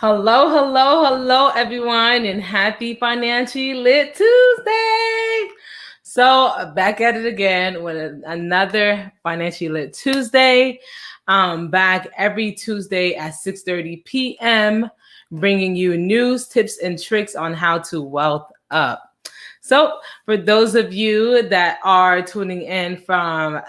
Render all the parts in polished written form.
Hello, hello, hello, everyone, and happy Financially Lit Tuesday. So, back at it again with another Financially Lit Tuesday. Back every Tuesday at 6:30 p.m., bringing you news, tips, and tricks on how to wealth up. So, for those of you that are tuning in from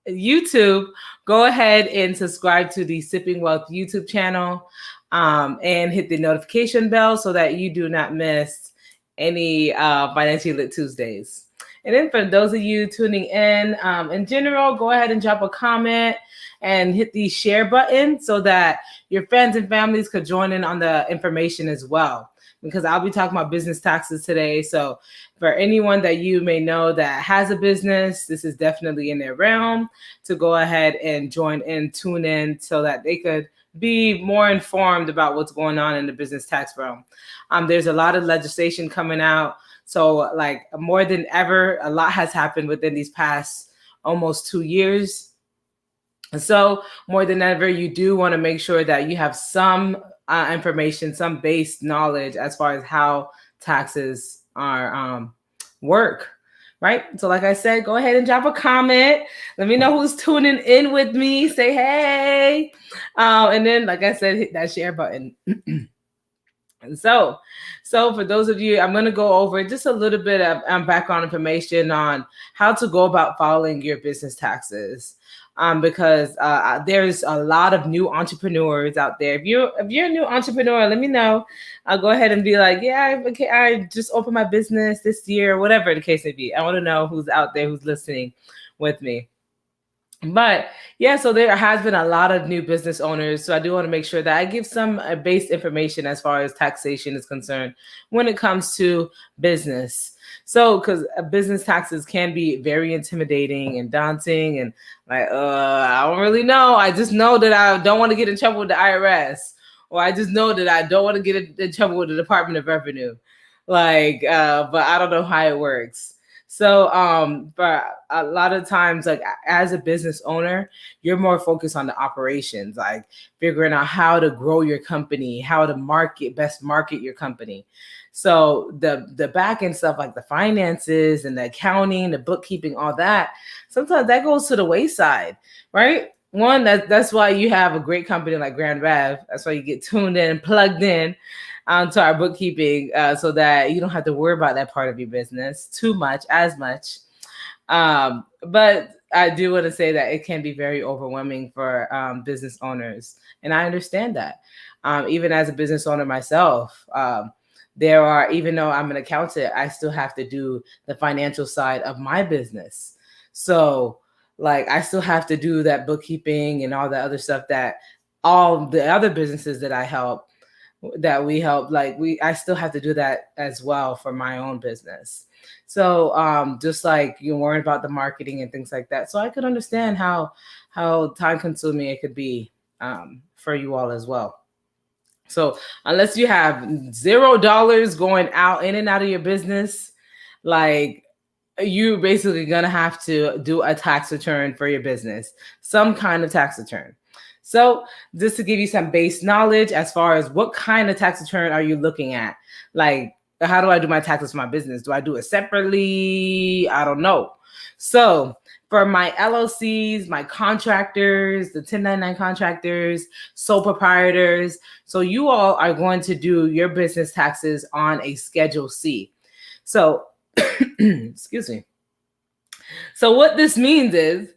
YouTube, go ahead and subscribe to the Sipping Wealth YouTube channel and hit the notification bell so that you do not miss any Financially Lit Tuesdays. And then for those of you tuning in general, go ahead and drop a comment and hit the share button so that your friends and families could join in on the information as well. Because I'll be talking about business taxes today. So for anyone that you may know that has a business, this is definitely in their realm to go ahead and join in, tune in so that they could be more informed about what's going on in the business tax realm. There's a lot of legislation coming out. So like more than ever, a lot has happened within these past almost 2 years. And so more than ever, you do want to make sure that you have some information, some base knowledge as far as how taxes are work, right? So like I said, go ahead and drop a comment. Let me know who's tuning in with me. Say hey. And then, like I said, hit that share button. And so for those of you, I'm going to go over just a little bit of background information on how to go about filing your business taxes. Because there's a lot of new entrepreneurs out there. If you're a new entrepreneur, let me know. I'll go ahead and be like, yeah, I just opened my business this year, whatever the case may be. I want to know who's out there, who's listening with me. But yeah, so there has been a lot of new business owners. So I do want to make sure that I give some base information as far as taxation is concerned when it comes to business. So, because business taxes can be very intimidating and daunting, and like, I don't really know. I just know that I don't want to get in trouble with the IRS, or I just know that I don't want to get in trouble with the Department of Revenue. But I don't know how it works. So, but a lot of times, like as a business owner, you're more focused on the operations, like figuring out how to grow your company, how to best market your company. So the back end stuff like the finances and the accounting, the bookkeeping, all that, sometimes that goes to the wayside, right? One, that's why you have a great company like Grand Rev. That's why you get tuned in and plugged in to our bookkeeping so that you don't have to worry about that part of your business as much. But I do want to say that it can be very overwhelming for business owners. And I understand that. Even as a business owner myself, even though I'm an accountant, I still have to do the financial side of my business. So like I still have to do that bookkeeping and all the other stuff that all the other businesses that we help, I still have to do that as well for my own business. So just like you're worried about the marketing and things like that. So I could understand how time consuming it could be for you all as well. So unless you have $0 going out in and out of your business, like you're basically gonna have to do a tax return for your business, some kind of tax return. So just to give you some base knowledge as far as what kind of tax return are you looking at? Like, how do I do my taxes for my business? Do I do it separately? I don't know. So for my LLCs, my contractors, the 1099 contractors, sole proprietors, so you all are going to do your business taxes on a Schedule C. So, excuse me. So what this means is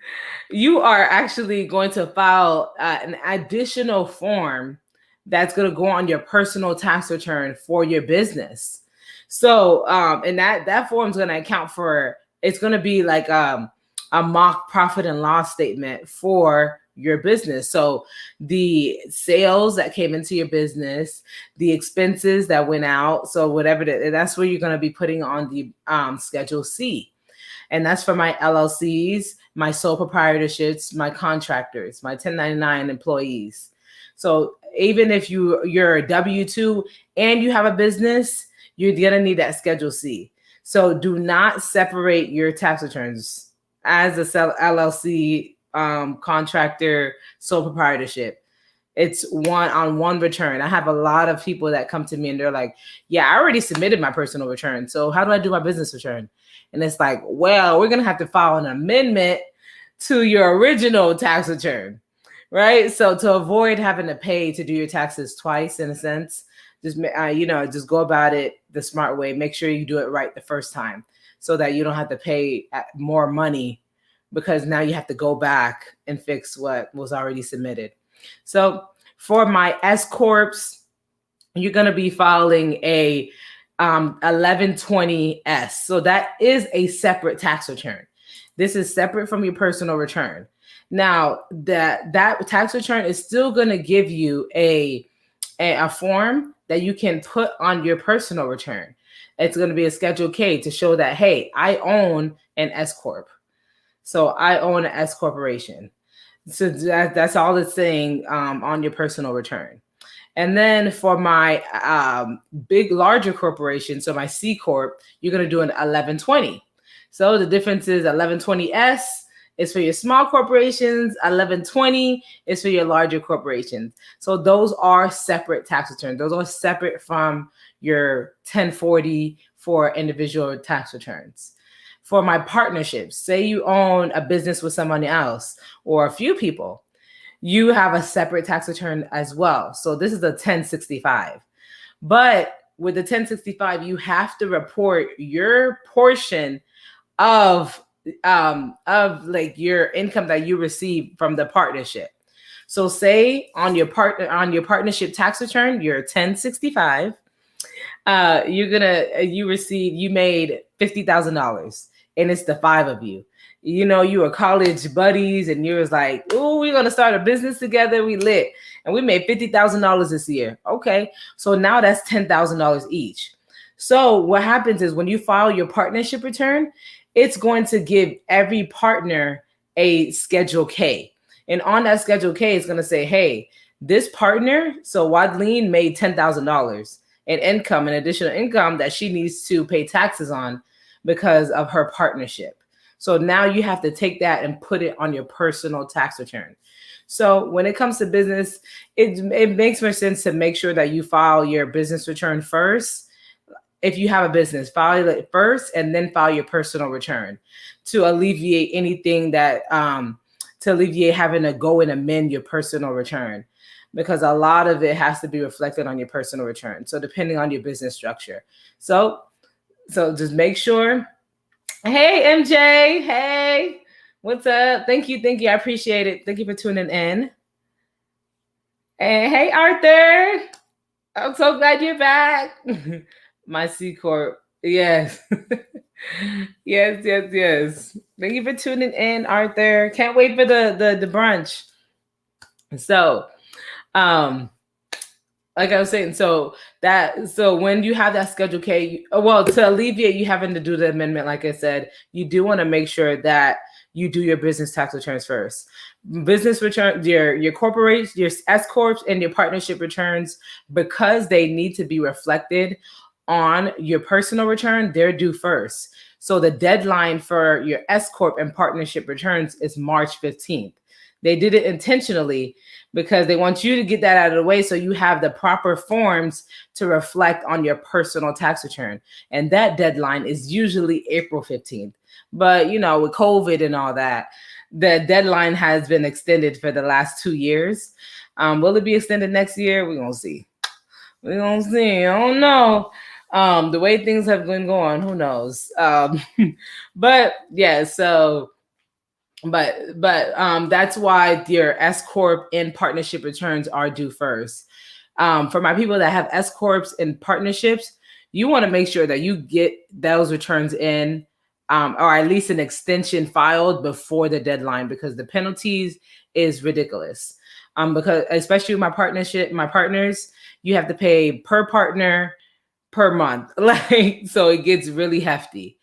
you are actually going to file an additional form that's going to go on your personal tax return for your business. So, and that form is going to account for, it's going to be like a mock profit and loss statement for your business. So the sales that came into your business, the expenses that went out, so whatever that's where you're going to be putting on the Schedule C. And that's for my LLCs, my sole proprietorships, my contractors, my 1099 employees. So even if you're a W-2 and you have a business, you're going to need that Schedule C. So do not separate your tax returns as a LLC, contractor, sole proprietorship. it's one return. I have a lot of people that come to me and they're like, yeah, I already submitted my personal return. So how do I do my business return? And it's like, well, we're going to have to file an amendment to your original tax return, right? So to avoid having to pay to do your taxes twice, in a sense, just just go about it the smart way. Make sure you do it right the first time, so that you don't have to pay more money, because now you have to go back and fix what was already submitted. So for my S corps, you're going to be filing a 1120S. So that is a separate tax return. This is separate from your personal return. Now, that tax return is still going to give you a form that you can put on your personal return. It's going to be a Schedule K to show that, hey, I own an S corp. So I own an S corporation. So that's all it's saying on your personal return. And then for my larger corporation, so my C corp, you're going to do an 1120. So the difference is 1120S is for your small corporations, 1120 is for your larger corporations. So those are separate tax returns. Those are separate from your 1040 for individual tax returns. For my partnerships, say you own a business with someone else or a few people, you have a separate tax return as well. So this is a 1065. But with the 1065, you have to report your portion of like your income that you receive from the partnership. So say on your partnership tax return, your 1065, you made $50,000, and it's the 5 of you. You know, you were college buddies and you was like, oh, we're going to start a business together. We lit and we made $50,000 this year. Okay. So now that's $10,000 each. So what happens is when you file your partnership return, it's going to give every partner a Schedule K. And on that Schedule K, it's going to say, hey, this partner, so Wadleen made $10,000 in income, an additional income that she needs to pay taxes on because of her partnership. So now you have to take that and put it on your personal tax return. So when it comes to business, it makes more sense to make sure that you file your business return first. If you have a business, file it first and then file your personal return to alleviate anything that, to alleviate having to go and amend your personal return, because a lot of it has to be reflected on your personal return. So depending on your business structure. So just make sure. Hey, MJ. Hey, what's up? Thank you. I appreciate it. Thank you for tuning in. And hey, Arthur. I'm so glad you're back. My C Corp. Yes. yes. Thank you for tuning in, Arthur. Can't wait for the brunch. So, like I was saying, so when you have that Schedule K, to alleviate you having to do the amendment, like I said, you do want to make sure that you do your business tax returns first. Business return, your corporation, your S corps, and your partnership returns, because they need to be reflected on your personal return, they're due first. So the deadline for your S corp and partnership returns is March 15th. They did it intentionally because they want you to get that out of the way so you have the proper forms to reflect on your personal tax return. And that deadline is usually April 15th. But, with COVID and all that, the deadline has been extended for the last 2 years. Will it be extended next year? We're going to see. I don't know. The way things have been going, who knows? But yeah, so... But that's why your S corp and partnership returns are due first. For my people that have S corps and partnerships, you want to make sure that you get those returns in, or at least an extension filed before the deadline, because the penalties is ridiculous. Because especially with my partners, you have to pay per partner per month, so it gets really hefty.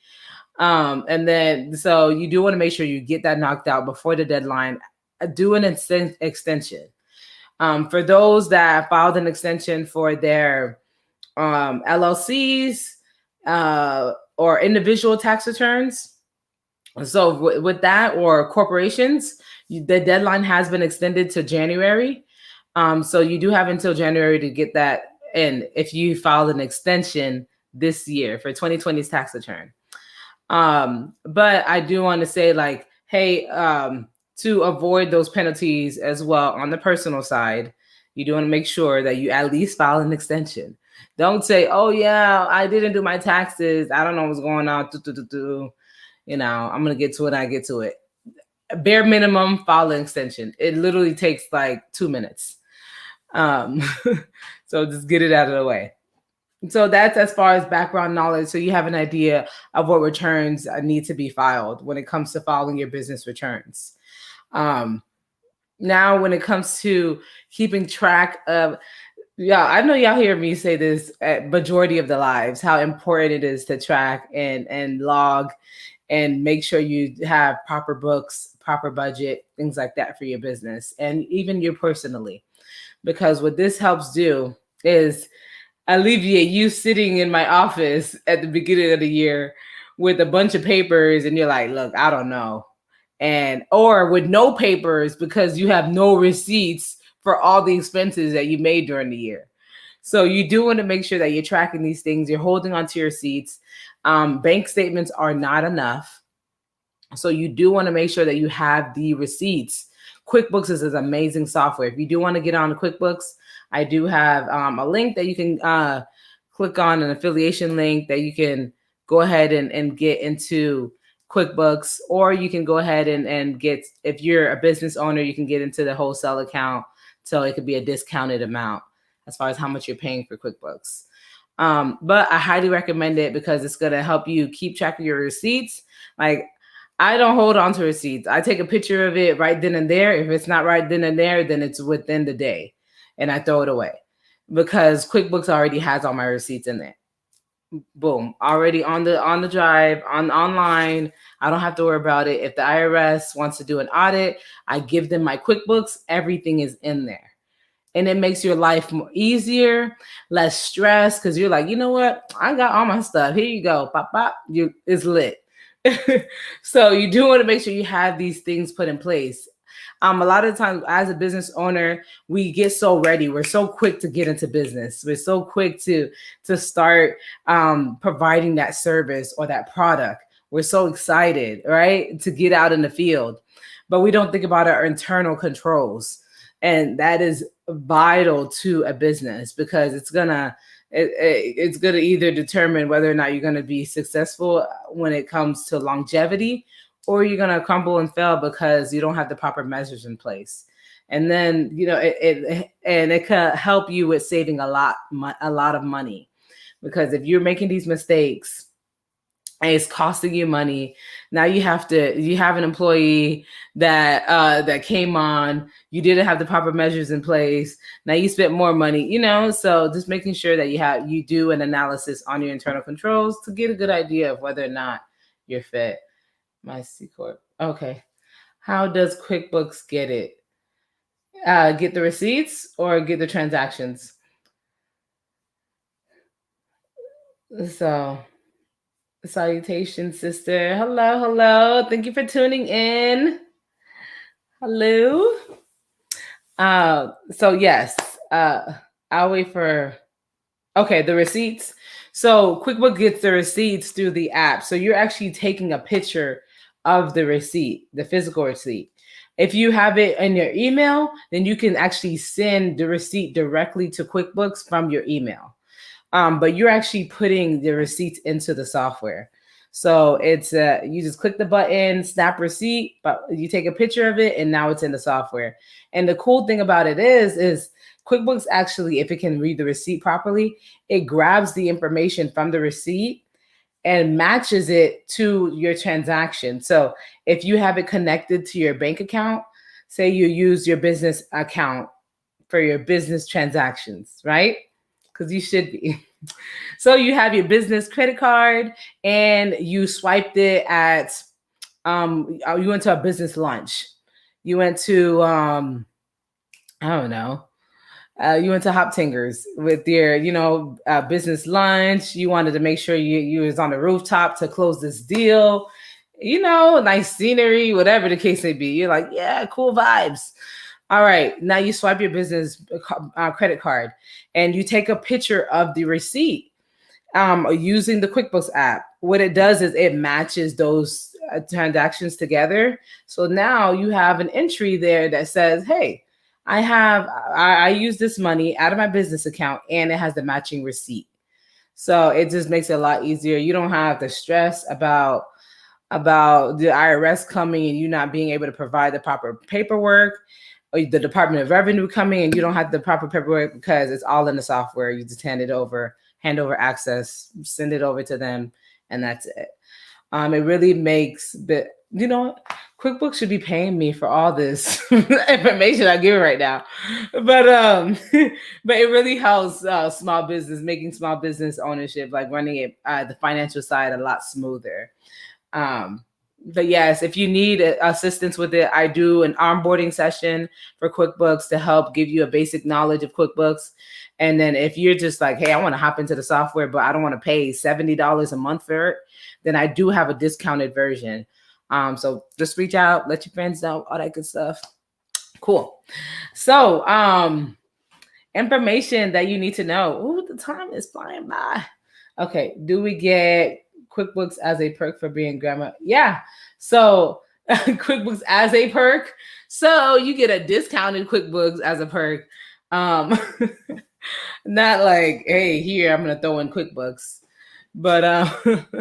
And then, so you do want to make sure you get that knocked out before the deadline. Do an extension. For those that filed an extension for their LLCs or individual tax returns, so with that, or corporations, the deadline has been extended to January. So you do have until January to get that in if you filed an extension this year for 2020's tax return. But I do want to say, like, hey, to avoid those penalties as well on the personal side, you do want to make sure that you at least file an extension. Don't say, oh, yeah, I didn't do my taxes. I don't know what's going on. You know, I'm going to get to it. I get to it. Bare minimum, file an extension. It literally takes like 2 minutes. So just get it out of the way. So that's as far as background knowledge. So you have an idea of what returns need to be filed when it comes to filing your business returns. Now, when it comes to keeping track of, yeah, I know y'all hear me say this at majority of the lives, how important it is to track and log and make sure you have proper books, proper budget, things like that for your business and even you personally. Because what this helps do is alleviate you sitting in my office at the beginning of the year with a bunch of papers and you're like, look, I don't know. And or with no papers because you have no receipts for all the expenses that you made during the year. So you do want to make sure that you're tracking these things, you're holding onto your receipts. Bank statements are not enough. So you do want to make sure that you have the receipts. QuickBooks is an amazing software. If you do want to get on QuickBooks, I do have a link that you can click on, an affiliation link that you can go ahead and get into QuickBooks, or you can go ahead and get, if you're a business owner, you can get into the wholesale account. So it could be a discounted amount as far as how much you're paying for QuickBooks. But I highly recommend it because it's going to help you keep track of your receipts. Like, I don't hold on to receipts. I take a picture of it right then and there. If it's not right then and there, then it's within the day and I throw it away because QuickBooks already has all my receipts in there. Boom, already on the drive, online. I don't have to worry about it. If the IRS wants to do an audit, I give them my QuickBooks. Everything is in there. And it makes your life more easier, less stress, because you're like, you know what? I got all my stuff. Here you go. Pop, pop. It's lit. So you do want to make sure you have these things put in place. A lot of times as a business owner, we get so ready. We're so quick to get into business. We're so quick to start providing that service or that product. We're so excited, right, to get out in the field. But we don't think about our internal controls. And that is vital to a business because it's gonna either determine whether or not you're gonna be successful when it comes to longevity, or you're gonna crumble and fail because you don't have the proper measures in place. And then it can help you with saving a lot of money, because if you're making these mistakes and it's costing you money, now you have an employee that came on, you didn't have the proper measures in place, now you spent more money, so just making sure that you do an analysis on your internal controls to get a good idea of whether or not you're fit. My C Corp. Okay. How does QuickBooks get it? Get the receipts or get the transactions? So, salutations, sister. Hello. Thank you for tuning in. Hello. So yes, I'll wait for, okay, the receipts. So QuickBooks gets the receipts through the app. So you're actually taking a picture of the receipt, the physical receipt. If you have it in your email, then you can actually send the receipt directly to QuickBooks from your email. But you're actually putting the receipts into the software. So it's you just click the button, snap receipt, but you take a picture of it, and now it's in the software. And the cool thing about it is QuickBooks actually, if it can read the receipt properly, it grabs the information from the receipt and matches it to your transaction. So if you have it connected to your bank account, say you use your business account for your business transactions, right? Because you should be. So you have your business credit card and you swiped it at, you went to a business lunch. You went to, I don't know. You went to Hoptingers with your, business lunch. You wanted to make sure you was on the rooftop to close this deal, nice scenery, whatever the case may be. You're like, yeah, cool vibes. All right, now you swipe your business credit card and you take a picture of the receipt using the QuickBooks app. What it does is it matches those transactions together. So now you have an entry there that says, hey, I use this money out of my business account, and it has the matching receipt. So it just makes it a lot easier. You don't have to stress about the IRS coming and you not being able to provide the proper paperwork, or the Department of Revenue coming and you don't have the proper paperwork, because it's all in the software. You just hand over access, send it over to them, and that's it. It really makes QuickBooks should be paying me for all this information I give right now, but but it really helps small business, making small business ownership, like running it the financial side, a lot smoother. But yes, if you need assistance with it, I do an onboarding session for QuickBooks to help give you a basic knowledge of QuickBooks. And then if you're just like, hey, I want to hop into the software, but I don't want to pay $70 a month for it, then I do have a discounted version. So just reach out, let your friends know, all that good stuff. Cool. So information that you need to know. Ooh, the time is flying by. Okay, do we get QuickBooks as a perk for being grandma? Yeah. So QuickBooks as a perk. So you get a discounted QuickBooks as a perk. Not like, hey, here, I'm gonna throw in QuickBooks. But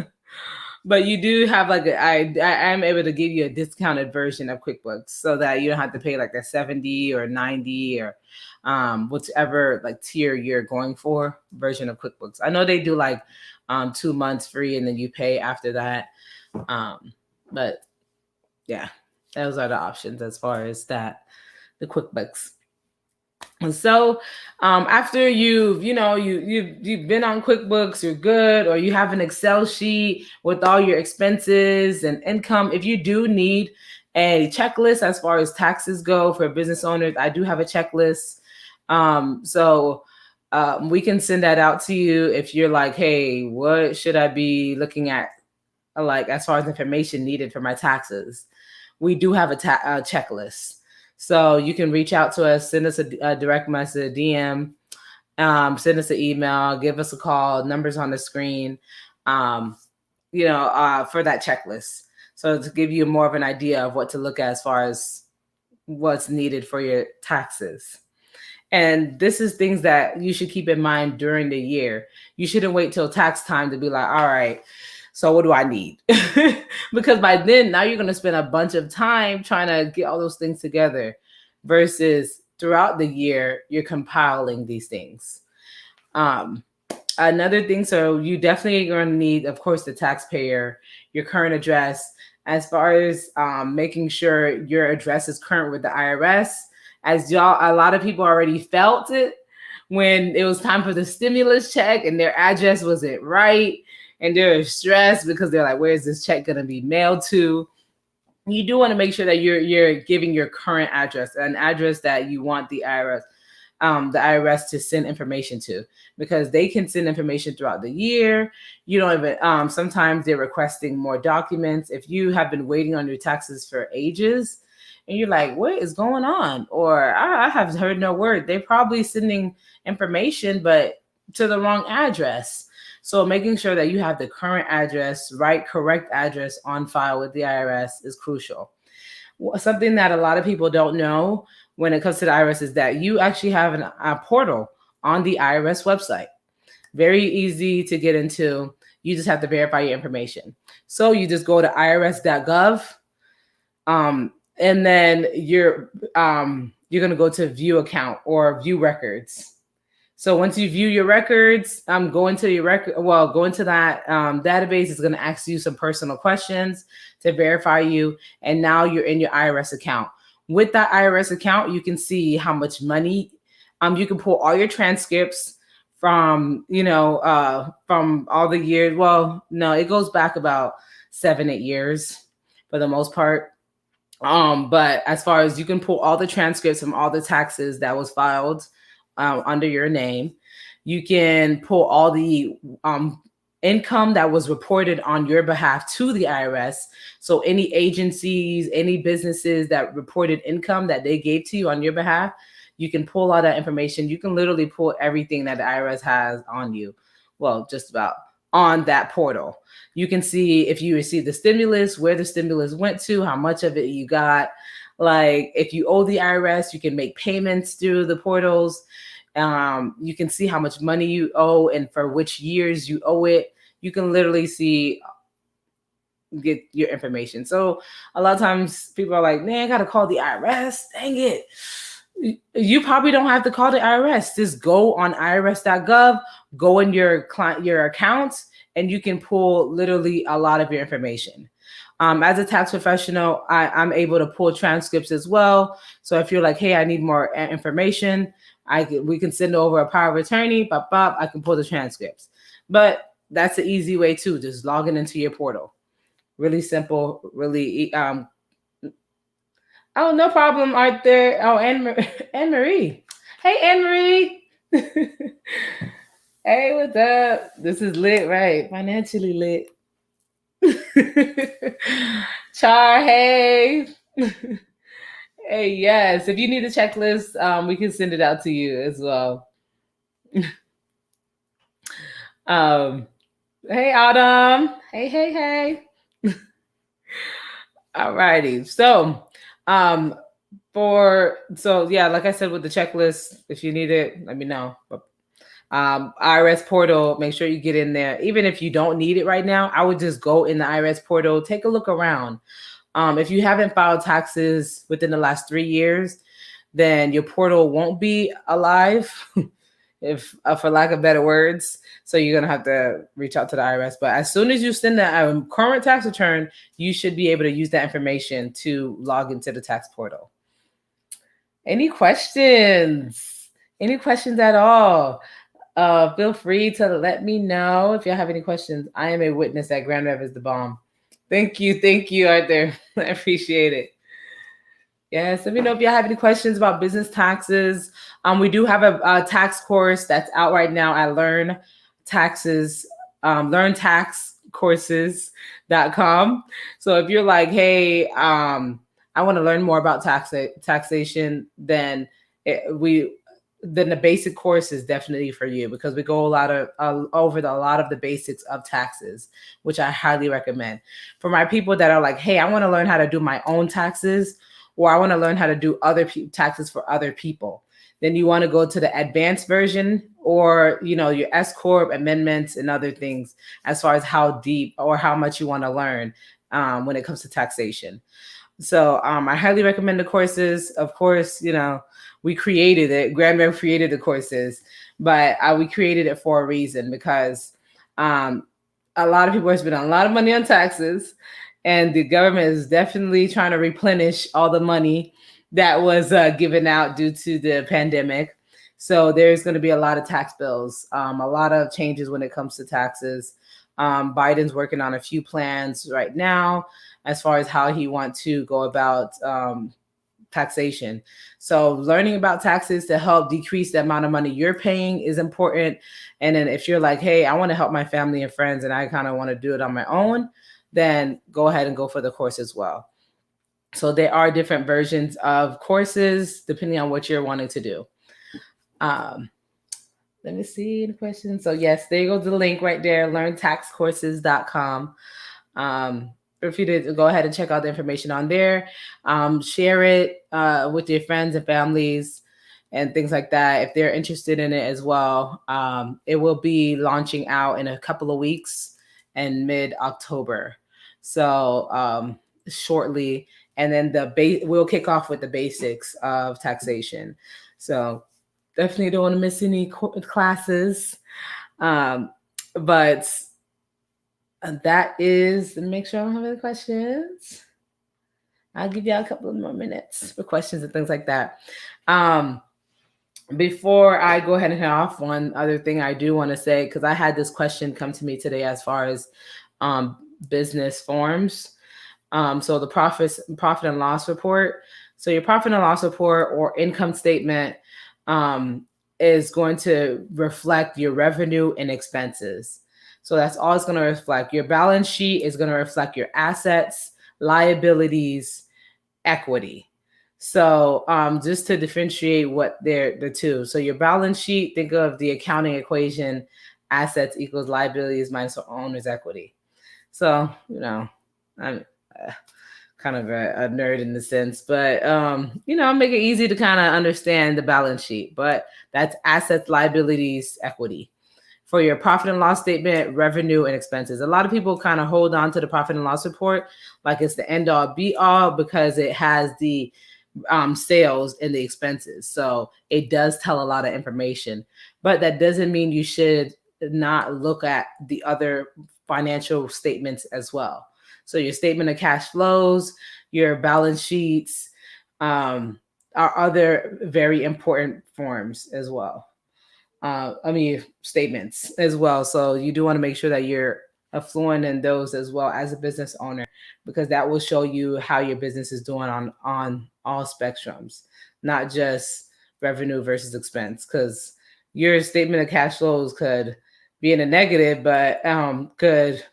but you do have like I'm able to give you a discounted version of QuickBooks so that you don't have to pay like a 70 or 90 or whichever like tier you're going for version of QuickBooks. I know they do like 2 months free and then you pay after that. But yeah, those are the options as far as that, the QuickBooks. And so after you've been on QuickBooks, you're good, or you have an Excel sheet with all your expenses and income. If you do need a checklist as far as taxes go for business owners, I do have a checklist. So we can send that out to you if you're like, hey, what should I be looking at, like as far as information needed for my taxes? We do have a checklist. So you can reach out to us, send us a direct message, DM, send us an email, give us a call, numbers on the screen, for that checklist. So to give you more of an idea of what to look at as far as what's needed for your taxes. And this is things that you should keep in mind during the year. You shouldn't wait till tax time to be like, all right, so what do I need? Because by then, now you're going to spend a bunch of time trying to get all those things together versus throughout the year, you're compiling these things. Another thing, so you definitely are going to need, of course, the taxpayer, your current address, as far as making sure your address is current with the IRS. As a lot of people already felt it when it was time for the stimulus check and their address wasn't right. And they're stressed because they're like, where's this check going to be mailed to? You do want to make sure that you're giving your current address, an address that you want the IRS to send information to, because they can send information throughout the year. You don't even, sometimes they're requesting more documents. If you have been waiting on your taxes for ages and you're like, what is going on? Or I have heard no word. They're probably sending information, but to the wrong address. So making sure that you have the current address, correct address on file with the IRS is crucial. Something that a lot of people don't know when it comes to the IRS is that you actually have a portal on the IRS website. Very easy to get into. You just have to verify your information. So you just go to irs.gov, and then you're going to go to view account or view records. So once you view your records, go into that database. It's going to ask you some personal questions to verify you. And now you're in your IRS account. With that IRS account, you can see how much money, you can pull all your transcripts from all the years. Well, no, it goes back about 7-8 years for the most part. But as far as you can pull all the transcripts from all the taxes that was filed under your name. You can pull all the income that was reported on your behalf to the IRS. So any agencies, any businesses that reported income that they gave to you on your behalf, you can pull all that information. You can literally pull everything that the IRS has on you. Well, just about on that portal. You can see if you received the stimulus, where the stimulus went to, how much of it you got. Like if you owe the IRS, you can make payments through the portals. You can see how much money you owe and for which years you owe it. You can literally see, get your information. So a lot of times people are like, man, I got to call the IRS. Dang it. You probably don't have to call the IRS. Just go on irs.gov, go in your accounts, and you can pull literally a lot of your information. As a tax professional, I'm able to pull transcripts as well. So if you're like, hey, I need more information, we can send over a power of attorney, I can pull the transcripts. But that's the easy way too, just logging into your portal. Really simple, really. Oh, no problem, Arthur. Oh, Anne Marie. Hey, Anne Marie. Hey, what's up? This is lit, right? Financially lit. Char, hey. Hey, yes. If you need a checklist, we can send it out to you as well. Hey, Autumn. Hey. Alrighty. So, like I said, with the checklist, if you need it, let me know. IRS portal, make sure you get in there. Even if you don't need it right now, I would just go in the IRS portal, take a look around. If you haven't filed taxes within the last 3 years, then your portal won't be alive, if for lack of better words. So you're gonna have to reach out to the IRS. But as soon as you send the current tax return, you should be able to use that information to log into the tax portal. Any questions? Any questions at all? Feel free to let me know if you have any questions. I am a witness that Grand Rev is the bomb. Thank you, Arthur. I appreciate it. Yes, let me know if you have any questions about business taxes. We do have a tax course that's out right now at learntaxcourses.com. So if you're like, hey, I want to learn more about taxation, then the basic course is definitely for you, because we go over a lot of the basics of taxes, which I highly recommend. For my people that are like, hey, I want to learn how to do my own taxes, or I want to learn how to do taxes for other people, then you want to go to the advanced version, or your S Corp amendments and other things, as far as how deep or how much you want to learn when it comes to taxation. So I highly recommend the courses. Of course, we created it. Grand Rev created the courses, but we created it for a reason, because a lot of people are spending a lot of money on taxes, and the government is definitely trying to replenish all the money that was given out due to the pandemic. So there's going to be a lot of tax bills, a lot of changes when it comes to taxes. Biden's working on a few plans right now as far as how he wants to go about taxation. So learning about taxes to help decrease the amount of money you're paying is important. And then if you're like, hey, I want to help my family and friends, and I kind of want to do it on my own, then go ahead and go for the course as well. So there are different versions of courses depending on what you're wanting to do. Let me see the questions. So yes, there you go, the link right there, learntaxcourses.com. Feel free to go ahead and check out the information on there. Share it with your friends and families and things like that if they're interested in it as well. It will be launching out in a couple of weeks in mid-October. So shortly. And then we'll kick off with the basics of taxation. So definitely don't want to miss any classes. But that is, make sure I don't have any questions. I'll give y'all a couple of more minutes for questions and things like that. Before I go ahead and head off, one other thing I do want to say, because I had this question come to me today as far as business forms. So the profit and loss report. So your profit and loss report or income statement is going to reflect your revenue and expenses. So that's all it's going to reflect. Your balance sheet is going to reflect your assets, liabilities, equity. So just to differentiate what they're the two. So your balance sheet, think of the accounting equation: assets equals liabilities minus owner's equity. So, I'm kind of a nerd in the sense, but make it easy to kind of understand the balance sheet. But that's assets, liabilities, equity. For your profit and loss statement, revenue and expenses. A lot of people kind of hold on to the profit and loss report like it's the end all be all because it has the sales and the expenses. So it does tell a lot of information, but that doesn't mean you should not look at the other financial statements as well. So your statement of cash flows, your balance sheets, are other very important forms as well. Statements as well. So you do want to make sure that you're affluent in those as well as a business owner, because that will show you how your business is doing on all spectrums, not just revenue versus expense. Because your statement of cash flows could be in a negative, but could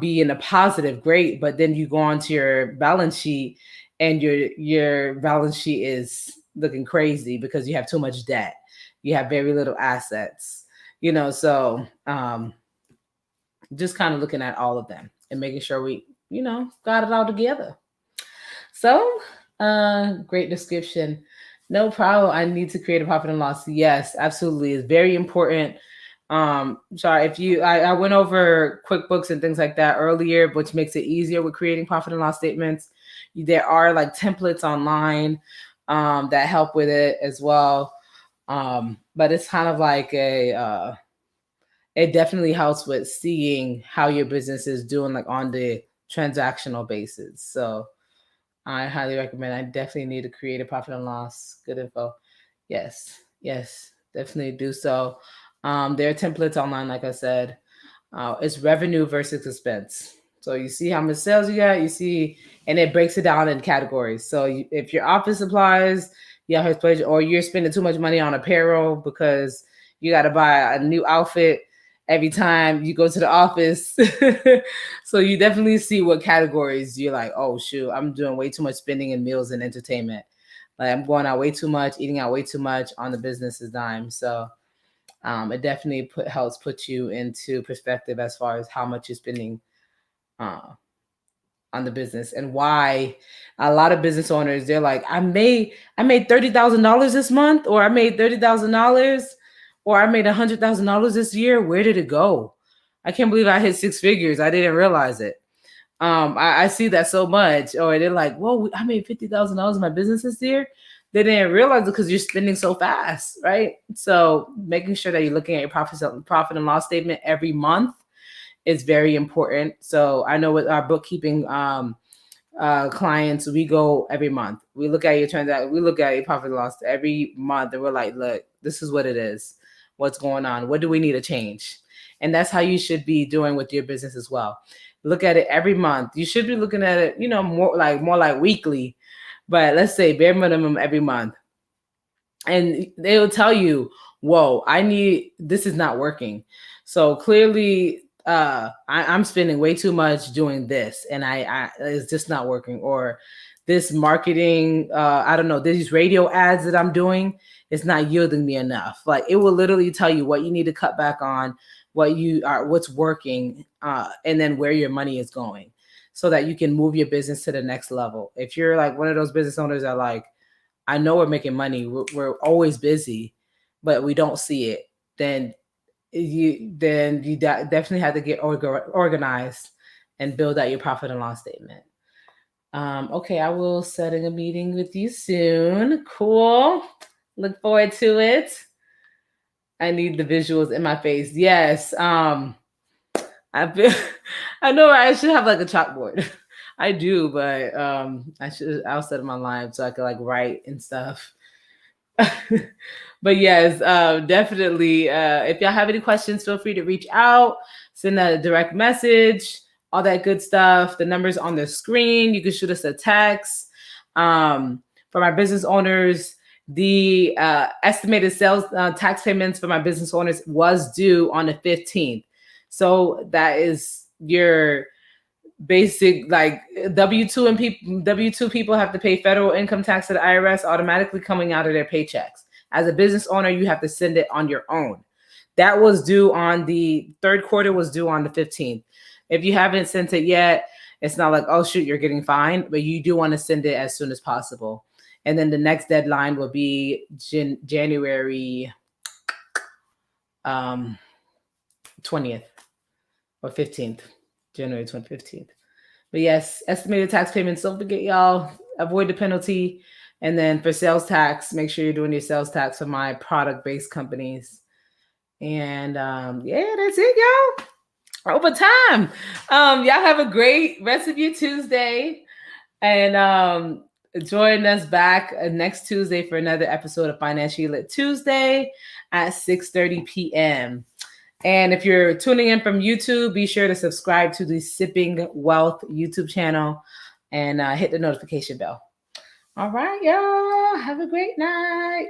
be in a positive, great. But then you go onto your balance sheet, and your balance sheet is looking crazy because you have too much debt, you have very little assets, so just kind of looking at all of them and making sure we got it all together. So great description. No problem. I need to create a profit and loss. Yes, absolutely. It's very important. Sorry if I went over QuickBooks and things like that earlier, which makes it easier with creating profit and loss statements. There are like templates online that help with it as well. But it's kind of like it definitely helps with seeing how your business is doing, like on the transactional basis. So I highly recommend. I definitely need to create a profit and loss. Good info. Yes, definitely do so. There are templates online, like I said. It's revenue versus expense. So you see how much sales you got, you see, and it breaks it down in categories. So if your office supplies, or you're spending too much money on apparel because you got to buy a new outfit every time you go to the office. So you definitely see what categories you're like, oh shoot, I'm doing way too much spending in meals and entertainment. Like I'm going out way too much, eating out way too much on the business's dime. So it definitely helps put you into perspective as far as how much you're spending on the business, and why a lot of business owners, they're like, I made $30,000 this month, or I made $30,000, or I made $100,000 this year. Where did it go? I can't believe I hit six figures. I didn't realize it. I see that so much. Or they're like, whoa, I made $50,000 in my business this year. They didn't realize it because you're spending so fast, right? So making sure that you're looking at your profit and loss statement every month is very important. So I know with our bookkeeping clients, we go every month. We look at your transaction, we look at your profit and loss every month, and we're like, look, this is what it is. What's going on? What do we need to change? And that's how you should be doing with your business as well. Look at it every month. You should be looking at it, more like weekly, but let's say bare minimum every month. And they will tell you, whoa, this is not working. So clearly I'm spending way too much doing this, and I it's just not working. Or this marketing, I don't know, these radio ads that I'm doing, it's not yielding me enough. Like it will literally tell you what you need to cut back on, what's working, and then where your money is going, so that you can move your business to the next level. If you're like one of those business owners that like, I know we're making money, we're always busy, but we don't see it, then you definitely have to get organized and build out your profit and loss statement. Okay, I will setting a meeting with you soon. Cool. Look forward to it. I need the visuals in my face. Yes. I know I should have like a chalkboard. I do, but I'll set them online so I can like write and stuff. But yes, definitely. If y'all have any questions, feel free to reach out, send a direct message, all that good stuff. The number's on the screen. You can shoot us a text. For my business owners, the estimated sales tax payments for my business owners was due on the 15th. So that is your basic, like W2 people have to pay federal income tax to the IRS automatically coming out of their paychecks. As a business owner, you have to send it on your own. That was due on the third quarter, was due on the 15th. If you haven't sent it yet, it's not like, oh shoot, you're getting fined, but you do want to send it as soon as possible. And then the next deadline will be January 20th or 15th, January 15th. But yes, estimated tax payments. Don't forget, y'all, avoid the penalty. And then for sales tax, make sure you're doing your sales tax for my product-based companies. And yeah, that's it, y'all. Over time. Y'all have a great rest of your Tuesday. And join us back next Tuesday for another episode of Financially Lit Tuesday at 6:30 p.m. And if you're tuning in from YouTube, be sure to subscribe to the Sipping Wealth YouTube channel and hit the notification bell. All right, y'all. Have a great night.